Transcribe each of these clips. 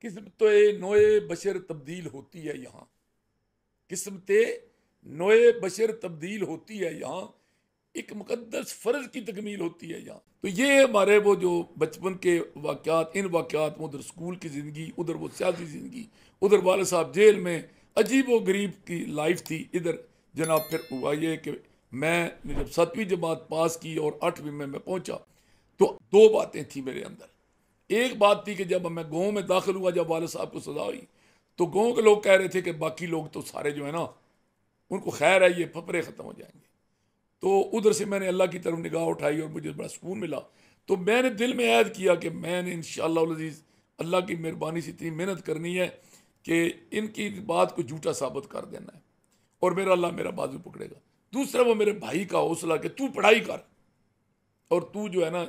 किस्मत नोए बशर तब्दील होती है यहाँ, किस्मत नोए बशर तब्दील होती है यहाँ, एक मुकद्दस फ़र्ज की तकमील होती है यहाँ। तो ये हमारे वो जो बचपन के वाक़यात, इन वाक़यात में, उधर स्कूल की ज़िंदगी, उधर वो सियासी ज़िंदगी, उधर वाले साहब जेल में, अजीब व गरीब की लाइफ थी। इधर जनाब फिर हुआ ये कि मैं जब 7वीं जमात पास की और 8वीं में मैं पहुंचा, तो दो बातें थी मेरे अंदर। एक बात थी कि जब मैं गाँव में दाखिल हुआ, जब वाले साहब को सजा हुई, तो गाँव के लोग कह रहे थे कि बाकी लोग तो सारे जो है ना, उनको खैर है, ये फपरे ख़त्म हो जाएंगे। तो उधर से मैंने अल्लाह की तरफ निगाह उठाई और मुझे बड़ा सुकून मिला। तो मैंने दिल में ऐद किया कि मैंने इंशाअल्लाह अज़ीज़ अल्लाह की मेहरबानी से इतनी मेहनत करनी है कि इनकी बात को झूठा साबित कर देना है, और मेरा अल्लाह मेरा बाजू पकड़ेगा। दूसरा वो मेरे भाई का हौसला कि तू पढ़ाई कर और तू जो है ना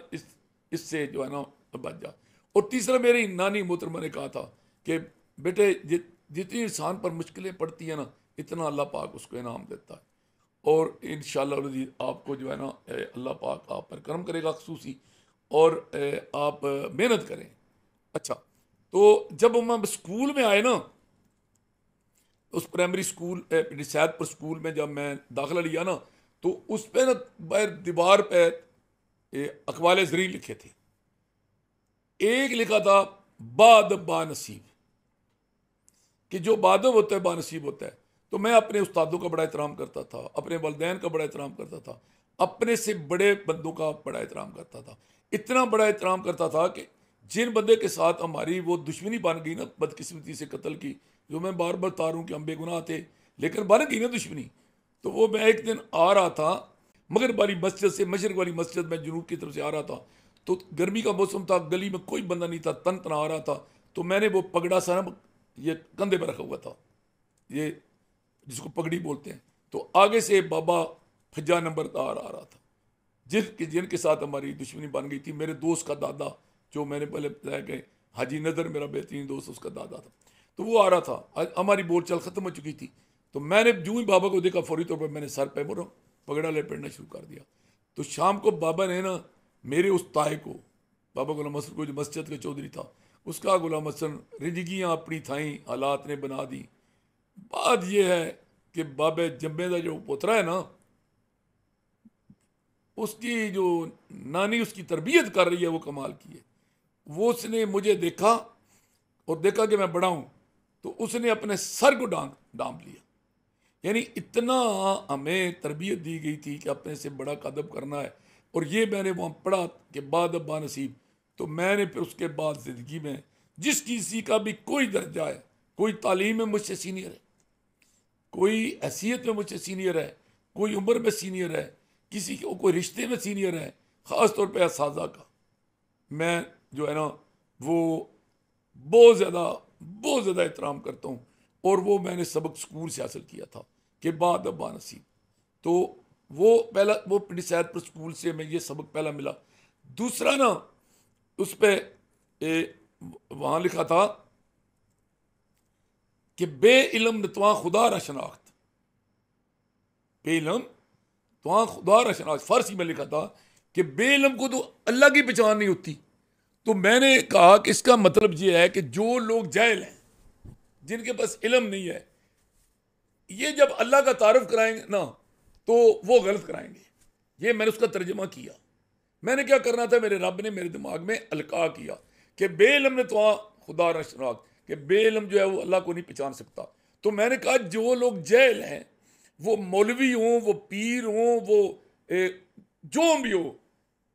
इससे जो है ना बच जा। और तीसरा मेरी नानी मोहतरमा ने कहा था कि बेटे जितनी इंसान पर मुश्किलें पड़ती है ना, इतना अल्लाह पाक उसको इनाम देता है, और इंशाअल्लाह आपको जो है ना अल्लाह पाक आप पर करम करेगा खसूसी, और आप मेहनत करें। अच्छा, तो जब हम स्कूल में आए ना, उस प्राइमरी स्कूल सैदपुर स्कूल में जब मैं दाखिला लिया ना, तो उस पर ना बाहर दीवार पे अकवाल ज़री लिखे थे। एक लिखा था बादब बानसीब, कि जो बादब होता है बानसीब होता है। तो मैं अपने उस्तादों का बड़ा एहतराम करता था, अपने वालिदैन का बड़ा एहतराम करता था, अपने से बड़े बंदों का बड़ा एहतराम करता था। इतना बड़ा एहतराम करता था कि जिन बंदे के साथ हमारी वो दुश्मनी बन गई ना, बदकिस्मती से कत्ल की, जो मैं बार बार बता रहा हूँ कि हम बेगुनाह थे, लेकिन बन गई ना दुश्मनी। तो वो मैं एक दिन आ रहा था मगरब वाली मस्जिद से, मशरक वाली मस्जिद में जुनूब की तरफ से आ रहा था, तो गर्मी का मौसम था, गली में कोई बंदा नहीं था, तन तना आ रहा था। तो मैंने वो पगड़ा सा ना ये कंधे पर रखा हुआ था, ये जिसको पगड़ी बोलते हैं। तो आगे से बाबा फज्जा नंबरदार आ रहा था, जिनके साथ हमारी दुश्मनी बन गई थी। मेरे दोस्त का दादा, जो मैंने पहले बताया कि हाजी नदर मेरा बेहतरीन दोस्त, उसका दादा था, तो वो आ रहा था। हमारी बोलचाल ख़त्म हो चुकी थी। तो मैंने जो ही बाबा को देखा, फौरी तौर पर मैंने सर पे बोलो पगड़ा लपेटना शुरू कर दिया। तो शाम को बाबा ने ना मेरे उस ताए को, बाबा गुलाम हसन को, जो मस्जिद का चौधरी था, उसका गुलाम हसन रिजगियाँ अपनी थाई हालात ने बना दी। बात यह है कि बाबे जम्बे का जो पोतरा है ना, उसकी जो नानी उसकी तरबियत कर रही है, वो कमाल की है। वो उसने मुझे देखा और देखा कि मैं बड़ा हूँ, तो उसने अपने सर को डांप लिया। यानी इतना हमें तरबियत दी गई थी कि अपने से बड़ा का अदब करना है। और ये मैंने वहाँ पढ़ा कि बाद अब्बा नसीब। तो मैंने फिर उसके बाद ज़िंदगी में जिस किसी का भी कोई दर्जा है, कोई तालीम में मुझसे सीनियर है, कोई हैसियत में मुझसे सीनियर है, कोई उम्र में सीनियर है, किसी को कोई रिश्ते में सीनियर है, ख़ास तौर पे असाजा का मैं जो है ना वो बहुत ज़्यादा एहतराम करता हूँ। और वो मैंने सबक स्कूल से हासिल किया था कि बाद अब्बा नसीब। तो वो पहला, वो पिंडी सैदपुर स्कूल से मैं ये सबक पहला मिला। दूसरा ना उस पर वहाँ लिखा था कि बे इल्म नतवा खुदा रा शनाख्त, बे इल्म तो खुदा रा शनाख्त, फारसी में लिखा था कि बे इल्म को तो अल्लाह की पहचान नहीं होती। तो मैंने कहा कि इसका मतलब ये है कि जो लोग जाहिल हैं, जिनके पास इल्म नहीं है, ये जब अल्लाह का तारुफ कराएंगे ना, तो वो गलत कराएंगे। ये मैंने उसका तर्जमा किया। मैंने क्या करना था, मेरे रब ने मेरे दिमाग में अलका किया कि बेइल्म ने तो खुदा रशनाक, कि बेइल्म जो है वो अल्लाह को नहीं पहचान सकता। तो मैंने कहा जो लोग जहल हैं, वो मौलवी हों, वो पीर हों, वो जो भी हो,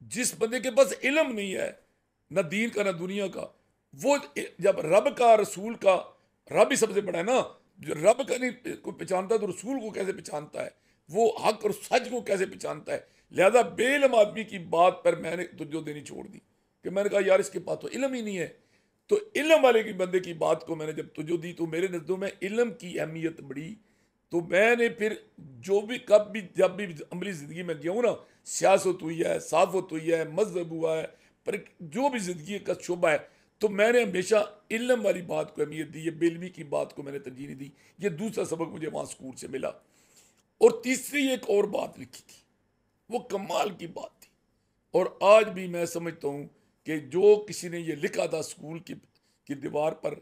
जिस बंदे के पास इल्म नहीं है, ना दीन का ना दुनिया का, वो जब रब का, रसूल का, रब ही सबसे बड़ा है ना, जो रब का नहीं को पहचानता तो रसूल को कैसे पहचानता है, वो हक और सच को कैसे पहचानता है। लिहाजा बेइल्म आदमी की बात पर मैंने तुझो देनी छोड़ दी, कि मैंने कहा यार इसके पास तो इल्म ही नहीं है। तो इल्म वाले की बंदे की बात को मैंने जब तुझो दी, तो मेरे नज़रों में इल्म की अहमियत बढ़ी। तो मैंने फिर जो भी कब भी जब भी अमली ज़िंदगी में गया हूँ ना, सियासत हुई है, साफत हुई है, मजहब हुआ है, पर जो भी ज़िंदगी का शुबा है, तो मैंने हमेशा इल्म वाली बात को अहमियत दी है, बेलमी की बात को मैंने तरजीह नहीं दी। ये दूसरा सबक मुझे वहाँ स्कूल से मिला। और तीसरी एक और बात लिखी थी, वो कमाल की बात थी, और आज भी मैं समझता हूँ कि जो किसी ने ये लिखा था स्कूल की की दीवार पर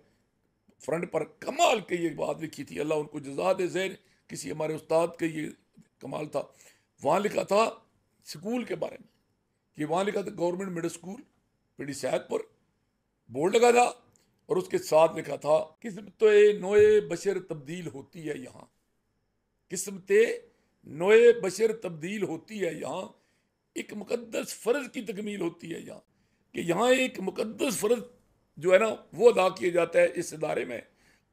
फ्रंट पर कमाल की ये बात लिखी थी, अल्लाह उनको जज़ा दे ज़ैर, किसी हमारे उस्ताद का ये कमाल था। वहाँ लिखा था स्कूल के बारे में कि वहाँ लिखा था government middle school PD Saidpur, board लगा था और उसके साथ लिखा था किस्मते नोए बशर तब्दील होती है यहाँ, किस्मते नोए बशर तब्दील होती है यहाँ, एक मुकद्दस फ़र्ज की तकमील होती है यहाँ, कि यहाँ एक मुकद्दस फ़र्ज जो है ना वो अदा किया जाता है इस इदारे में,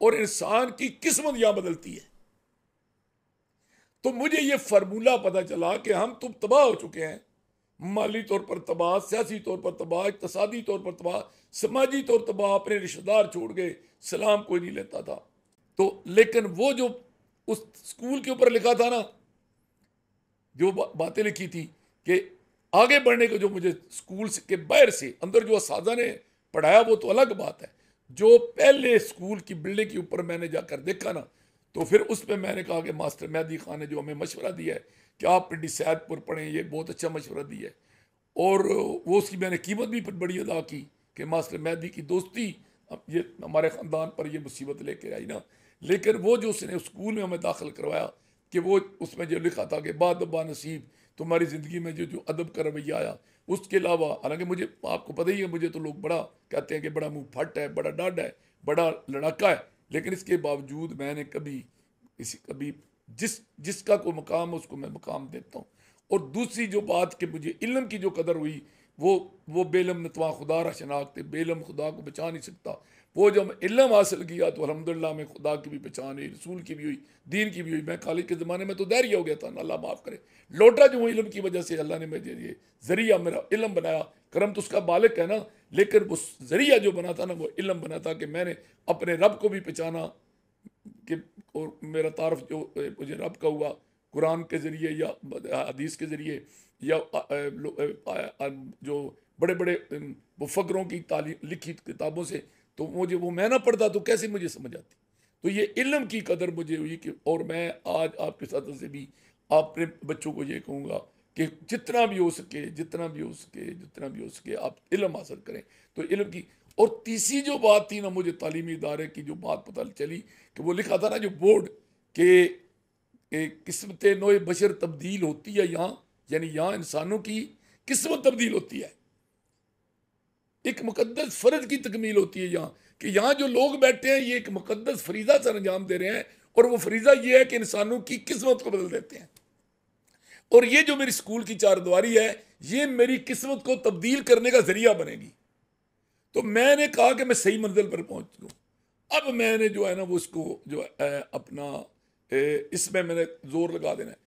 और इंसान की किस्मत यहाँ बदलती है। तो मुझे ये फार्मूला पता चला कि हम तो तबाह हो चुके हैं, माली तौर पर तबाह, सियासी तौर पर तबाह, इक़्तिसादी तौर पर तबाह, समाजी तौर पर तबाह, अपने रिश्तेदार छोड़ गए, सलाम कोई नहीं लेता था। तो लेकिन वो जो उस स्कूल के ऊपर लिखा था ना, जो बातें लिखी थी कि आगे बढ़ने को, जो मुझे स्कूल के बाहर से अंदर जो असातिज़ा ने पढ़ाया वो तो अलग बात है, जो पहले स्कूल की बिल्डिंग के ऊपर मैंने जाकर देखा ना, तो फिर उस पर मैंने कहा कि मास्टर मेहदी खान ने जो हमें मशवरा दिया है कि आप पिंडी सैदपुर पढ़ें, ये बहुत अच्छा मशवरा दिया है। और वो उसकी मैंने कीमत भी बड़ी अदा की कि मास्टर मेहदी की दोस्ती ये हमारे ख़ानदान पर ये मुसीबत लेके आई ना। लेकिन वो जो उसने स्कूल में हमें दाखिल करवाया कि वो उसमें जो लिखा था कि बादबा नसीब तुम्हारी ज़िंदगी में जो जो अदब का रवैया आया, उसके अलावा, हालांकि मुझे आपको पता ही है, मुझे तो लोग बड़ा कहते हैं कि बड़ा मुँह फट है, बड़ा डाढ़ है, बड़ा लड़ाका है, लेकिन इसके बावजूद मैंने कभी जिसका कोई मकाम है उसको मैं मकाम देता हूँ। और दूसरी जो बात कि मुझे इल्म की जो कदर हुई, वो बेलम नतवा खुदा रा शनाख्त, बेलम खुदा को बचा नहीं सकता। वो जब इल्म हासिल किया तो अल्हम्दुलिल्लाह में खुदा की भी पहचान हुई, रसूल की भी हुई, दीन की भी हुई। मैं कॉलेज के ज़माने में तो दैरिया हो गया था, अल्लाह माफ़ करे, लौटा जो हूँ इल्म की वजह से। अल्लाह ने मुझे ये ज़रिया मेरा इल्म बनाया, करम तो उसका मालिक है ना, लेकिन वो ज़रिया जो बना था ना वो इल्म बना था कि मैंने अपने रब को भी पहचाना कि, और मेरा तारफ़ जो मुझे रब का हुआ कुरान के ज़रिए या हदीस के ज़रिए या जो बड़े बड़े मुफक्करों की तालीम लिखी किताबों से, तो मुझे वो मैं ना पढ़ता तो कैसे मुझे समझ आती। तो ये इल्म की कदर मुझे हुई कि, और मैं आज आपके साथ से भी अपने बच्चों को ये कहूँगा कि जितना भी हो सके, जितना भी हो सके, जितना भी हो सके आप इल्म हासिल करें। तो इल्म की, और तीसरी जो बात थी ना, मुझे तालीमी इदारे की जो बात पता चली कि वो लिखा था ना जो बोर्ड के किस्मत नोए बशर तब्दील होती है यहाँ, यानी यहाँ इंसानों की किस्मत तब्दील होती है, एक मुकद्दस फ़र्ज की तकमील होती है यहाँ, कि यहाँ जो लोग बैठे हैं ये एक मुकद्दस फरीज़ा से अंजाम दे रहे हैं, और वो फरीज़ा ये है कि इंसानों की किस्मत को बदल देते हैं। और ये जो मेरी स्कूल की चारदीवारी है, ये मेरी किस्मत को तब्दील करने का जरिया बनेगी। तो मैंने कहा कि मैं सही मंजिल पर पहुंच चुका हूँ। अब मैंने जो है ना वो उसको जो अपना इसमें मैंने जोर लगा देना है।